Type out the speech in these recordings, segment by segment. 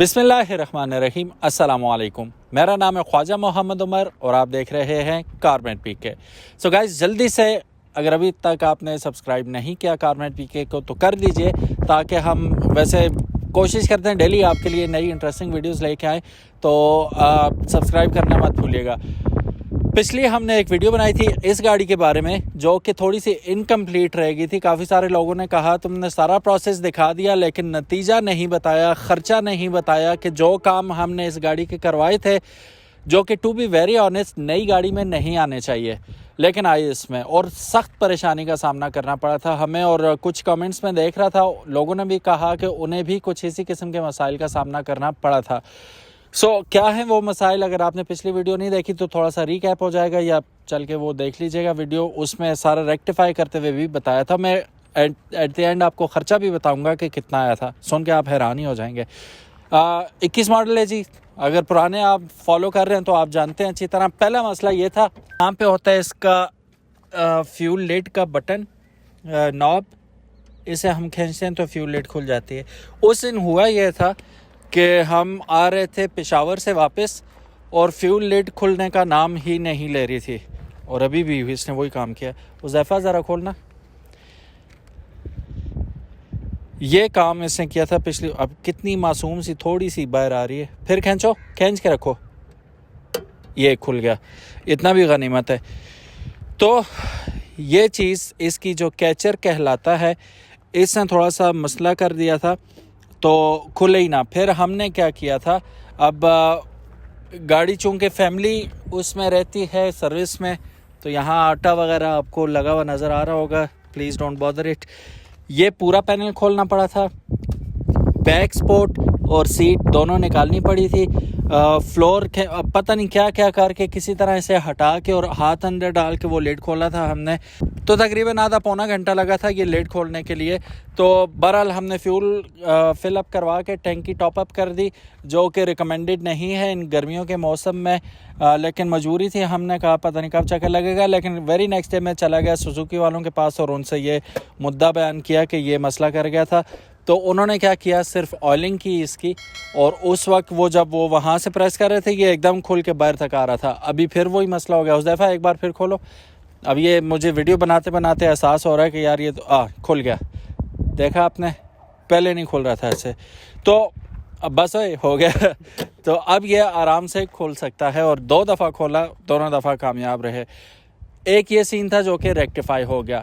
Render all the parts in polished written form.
बिस्मिल्लाहिर्रहमानिर्रहीम, अस्सलामुअलैकुम। मेरा नाम है ख्वाजा मोहम्मद उमर और आप देख रहे हैं कारमेट पीके। सो गाइस, जल्दी से अगर अभी तक आपने सब्सक्राइब नहीं किया कारमेट पीके को तो कर दीजिए, ताकि हम वैसे कोशिश करते हैं डेली आपके लिए नई इंटरेस्टिंग वीडियोस लेके आएँ, तो सब्सक्राइब करना मत भूलिएगा। पिछली हमने एक वीडियो बनाई थी इस गाड़ी के बारे में जो कि थोड़ी सी इनकम्प्लीट रह गई थी। काफ़ी सारे लोगों ने कहा तुमने सारा प्रोसेस दिखा दिया लेकिन नतीजा नहीं बताया, ख़र्चा नहीं बताया कि जो काम हमने इस गाड़ी के करवाए थे, जो कि टू बी वेरी ऑनेस्ट नई गाड़ी में नहीं आने चाहिए, लेकिन आए इसमें, और सख्त परेशानी का सामना करना पड़ा था हमें। और कुछ कमेंट्स में देख रहा था, लोगों ने भी कहा कि उन्हें भी कुछ इसी किस्म के मसाइल का सामना करना पड़ा था। क्या है वो मसाइल, अगर आपने पिछली वीडियो नहीं देखी तो थोड़ा सा रीकैप हो जाएगा, या चल के वो देख लीजिएगा वीडियो, उसमें सारा रेक्टिफाई करते हुए भी बताया था। मैं एट द एंड आपको ख़र्चा भी बताऊंगा कि कितना आया था, सुन के आप हैरान ही हो जाएंगे। 21 मॉडल है जी। अगर पुराने आप फॉलो कर रहे हैं तो आप जानते हैं अच्छी तरह। पहला मसला ये था, यहाँ पे होता है इसका फ्यूल लिड का बटन नॉब, इसे हम खींचते हैं तो फ्यूल लिड खुल जाती है। उस दिन हुआ यह था कि हम आ रहे थे पेशावर से वापस और फ्यूल लिड खुलने का नाम ही नहीं ले रही थी, और अभी भी इसने वही काम किया। उज़ैफ़ा ज़रा खोलना, ये काम इसने किया था पिछली। अब कितनी मासूम सी थोड़ी सी बाहर आ रही है, फिर खींचो, खींच के रखो, ये खुल गया, इतना भी गनीमत है। तो ये चीज़ इसकी जो कैचर कहलाता है, इसने थोड़ा सा मसला कर दिया था तो खुले ही ना। फिर हमने क्या किया था, अब गाड़ी चूँकि फैमिली उसमें रहती है सर्विस में, तो यहाँ आटा वगैरह आपको लगा हुआ नज़र आ रहा होगा, प्लीज़ डोंट बॉदर इट। ये पूरा पैनल खोलना पड़ा था, बैक स्पोर्ट और सीट दोनों निकालनी पड़ी थी। फ्लोर के पता नहीं क्या क्या करके किसी तरह इसे हटा के और हाथ अंदर डाल के वो लिड खोला था हमने। तो तकरीबन आधा पौना घंटा लगा था ये लिड खोलने के लिए। तो बहरहाल हमने फ्यूल फिलअप करवा के टैंकी टॉपअप कर दी, जो कि रिकमेंडेड नहीं है इन गर्मियों के मौसम में, लेकिन मजबूरी थी। हमने कहा पता नहीं कब चक्कर लगेगा, लेकिन वेरी नेक्स्ट डे मैं चला गया सुजुकी वालों के पास और उनसे ये मुद्दा बयान किया कि ये मसला कर गया था। तो उन्होंने क्या किया, सिर्फ ऑयलिंग की इसकी, और उस वक्त वो जब वो वहाँ से प्रेस कर रहे थे ये एकदम खुल के बाहर तक आ रहा था। अभी फिर वही मसला हो गया। उस दफ़ा एक बार फिर खोलो। अब ये मुझे वीडियो बनाते बनाते एहसास हो रहा है कि यार ये तो खुल गया, देखा आपने, पहले नहीं खुल रहा था ऐसे। तो अब बस हो गया तो अब ये आराम से खुल सकता है, और 2 दफ़ा खोला, दोनों दफ़ा कामयाब रहे। एक ये सीन था जो कि रेक्टिफाई हो गया।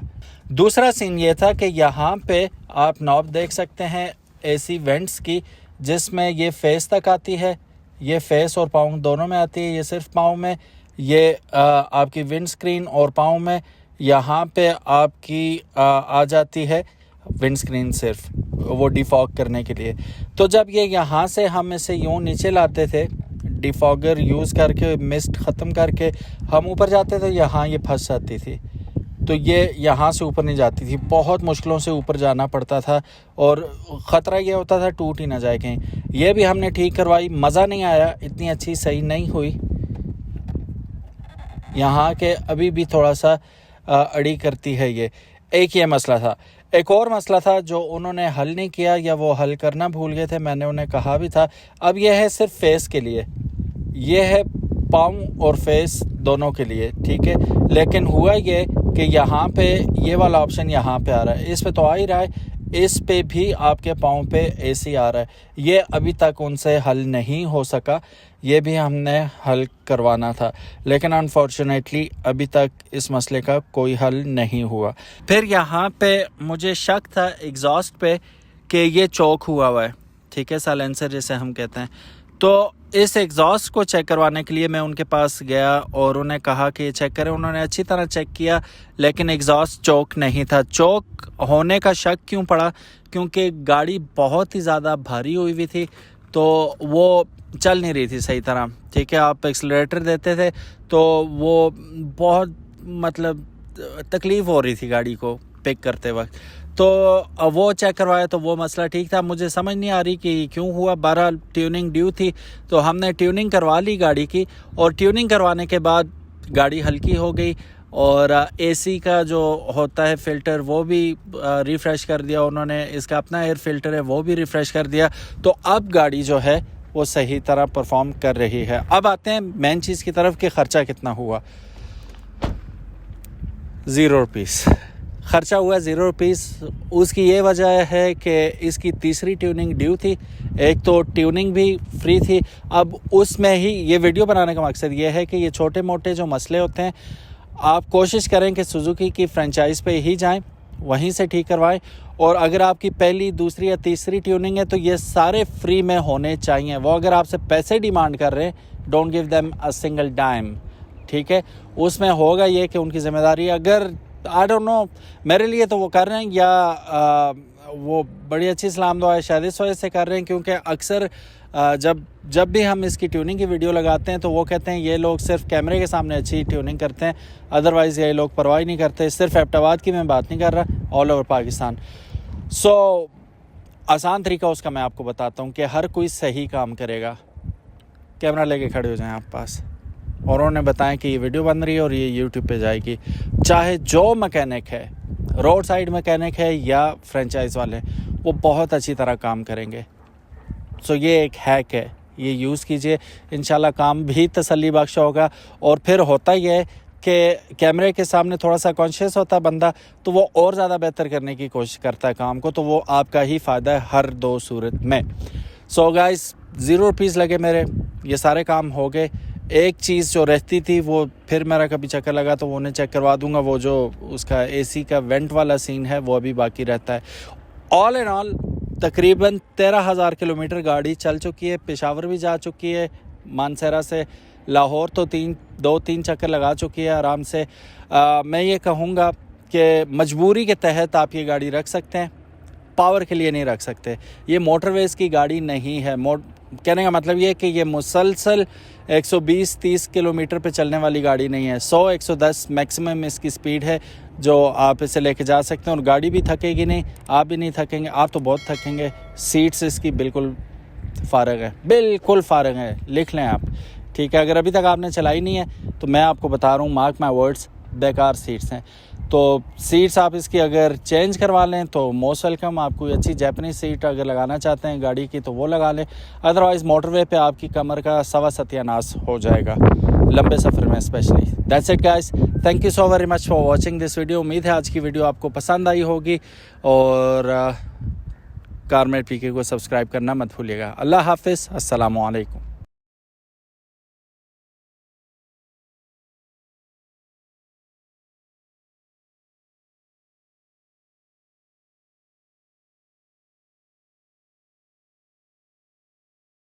दूसरा सीन ये था कि यहाँ पे आप नॉब देख सकते हैं एसी वेंट्स की, जिसमें ये फेस तक आती है, ये फेस और पाँव दोनों में आती है। ये सिर्फ पाँव में, ये आपकी विंड स्क्रीन और पाँव में, यहाँ पे आपकी आ जाती है विंड स्क्रीन सिर्फ वो डिफॉग करने के लिए। तो जब ये यहाँ से हम इसे यूँ नीचे लाते थे, डिफॉगर यूज़ करके मिस्ट ख़त्म करके हम ऊपर जाते थे, यहाँ ये फंस जाती थी, तो ये यहाँ से ऊपर नहीं जाती थी। बहुत मुश्किलों से ऊपर जाना पड़ता था और ख़तरा ये होता था टूट ही ना जाए कहीं। ये भी हमने ठीक करवाई, मज़ा नहीं आया, इतनी अच्छी सही नहीं हुई। यहाँ के अभी भी थोड़ा सा अड़ी करती है ये। एक ये मसला था। एक और मसला था जो उन्होंने हल नहीं किया, या वो हल करना भूल गए थे, मैंने उन्हें कहा भी था। अब यह है सिर्फ फेस के लिए, ये है पाँव और फेस दोनों के लिए, ठीक है। लेकिन हुआ ये कि यहाँ पे ये वाला ऑप्शन यहाँ पे आ रहा है, इस पे तो आ ही रहा है, इस पे भी आपके पाँव पे एसी आ रहा है। ये अभी तक उनसे हल नहीं हो सका, ये भी हमने हल करवाना था, लेकिन अनफॉर्चुनेटली अभी तक इस मसले का कोई हल नहीं हुआ। फिर यहाँ पे मुझे शक था एग्जॉस्ट पे कि ये चौक हुआ है, ठीक है, साइलेंसर जिसे हम कहते हैं। तो इस एग्जॉस्ट को चेक करवाने के लिए मैं उनके पास गया और उन्हें कहा कि चेक करें। उन्होंने अच्छी तरह चेक किया, लेकिन एग्जॉस्ट चौक नहीं था। चौक होने का शक क्यों पड़ा, क्योंकि गाड़ी बहुत ही ज़्यादा भारी हुई हुई थी, तो वो चल नहीं रही थी सही तरह, ठीक है। आप एक्सीलरेटर देते थे तो वो बहुत मतलब तकलीफ़ हो रही थी गाड़ी को पिक करते वक्त। तो वो चेक करवाया तो वो मसला ठीक था। मुझे समझ नहीं आ रही कि क्यों हुआ। 12 ट्यूनिंग ड्यू थी, तो हमने ट्यूनिंग करवा ली गाड़ी की, और ट्यूनिंग करवाने के बाद गाड़ी हल्की हो गई। और एसी का जो होता है फ़िल्टर वो भी रिफ़्रेश कर दिया उन्होंने, इसका अपना एयर फ़िल्टर है वो भी रिफ़्रेश कर दिया। तो अब गाड़ी जो है वो सही तरह परफॉर्म कर रही है। अब आते हैं मेन चीज़ की तरफ कि ख़र्चा कितना हुआ। 0 रुपीस ख़र्चा हुआ, 0 रुपीस। उसकी ये वजह है कि इसकी तीसरी ट्यूनिंग ड्यू थी, एक तो ट्यूनिंग भी फ्री थी। अब उसमें ही ये वीडियो बनाने का मकसद ये है कि ये छोटे मोटे जो मसले होते हैं आप कोशिश करें कि सुजुकी की फ्रेंचाइज़ पे ही जाएं, वहीं से ठीक करवाएं। और अगर आपकी पहली, दूसरी या तीसरी ट्यूनिंग है तो ये सारे फ्री में होने चाहिए। वो अगर आपसे पैसे डिमांड कर रहे हैं, don't give them a single dime, ठीक है। उसमें होगा ये कि उनकी ज़िम्मेदारी, अगर आई डोंट नो मेरे लिए तो वो कर रहे हैं या वो बड़ी अच्छी सलाम दुआ है शायद इस वजह से कर रहे हैं क्योंकि अक्सर जब भी हम इसकी ट्यूनिंग की वीडियो लगाते हैं तो वो कहते हैं ये लोग सिर्फ कैमरे के सामने अच्छी ट्यूनिंग करते हैं, अदरवाइज़ ये लोग परवाह नहीं करते। सिर्फ एबटाबाद की मैं बात नहीं कर रहा, ऑल ओवर पाकिस्तान। सो आसान तरीका उसका मैं आपको बताता हूँ कि हर कोई सही काम करेगा। कैमरा लेके खड़े हो जाएं आप पास और उन्हें बताएं कि ये वीडियो बन रही है और ये यूट्यूब पे जाएगी। चाहे जो मैकेनिक है, रोड साइड मैकेनिक है या फ्रेंचाइज वाले, वो बहुत अच्छी तरह काम करेंगे। सो ये एक हैक है, ये यूज़ कीजिए, इंशाल्लाह काम भी तसल्ली बख्श होगा। और फिर होता ही है कि कैमरे के सामने थोड़ा सा कॉन्शियस होता है बंदा, तो वो और ज़्यादा बेहतर करने की कोशिश करता है काम को, तो वो आपका ही फ़ायदा है हर दो सूरत में। सो गाइस 0 रुपीस लगे मेरे, ये सारे काम हो गए। एक चीज़ जो रहती थी वो फिर मेरा कभी चक्कर लगा तो वो उन्हें चेक करवा दूंगा, वो जो उसका एसी का वेंट वाला सीन है वो अभी बाकी रहता है। ऑल एंड ऑल तकरीबन 13,000 किलोमीटर गाड़ी चल चुकी है, पेशावर भी जा चुकी है, मानसरा से लाहौर तो 2-3 चक्कर लगा चुकी है आराम से। मैं ये कहूँगा कि मजबूरी के तहत आप ये गाड़ी रख सकते हैं, पावर के लिए नहीं रख सकते। ये मोटरवेज़ की गाड़ी नहीं है। कहने का मतलब ये है कि ये मुसलसल 120-30 किलोमीटर पे चलने वाली गाड़ी नहीं है। 100-110 मैक्सिमम इसकी स्पीड है जो आप इसे लेके जा सकते हैं और गाड़ी भी थकेगी नहीं, आप भी नहीं थकेंगे। आप तो बहुत थकेंगे। सीट्स इसकी बिल्कुल फ़ारग है, बिल्कुल फ़ारग है, लिख लें आप, ठीक है। अगर अभी तक आपने चलाई नहीं है तो मैं आपको बता रहा हूँ, मार्क माई वर्ड्स, बेकार सीट्स हैं। तो सीट्स आप इसकी अगर चेंज करवा लें तो मोस्ट वेलकम। आप कोई अच्छी जापानीज सीट अगर लगाना चाहते हैं गाड़ी की तो वो लगा लें, अदरवाइज़ मोटरवे पे आपकी कमर का सवा सत्यानाश हो जाएगा लंबे सफ़र में specially. That's it guys, thank you so very much for watching this video. उम्मीद है आज की वीडियो आपको पसंद आई होगी और कारमेट पीके को सब्सक्राइब करना मत भूलिएगा। अल्लाह हाफिज़, अस्सलामु अलैकुम।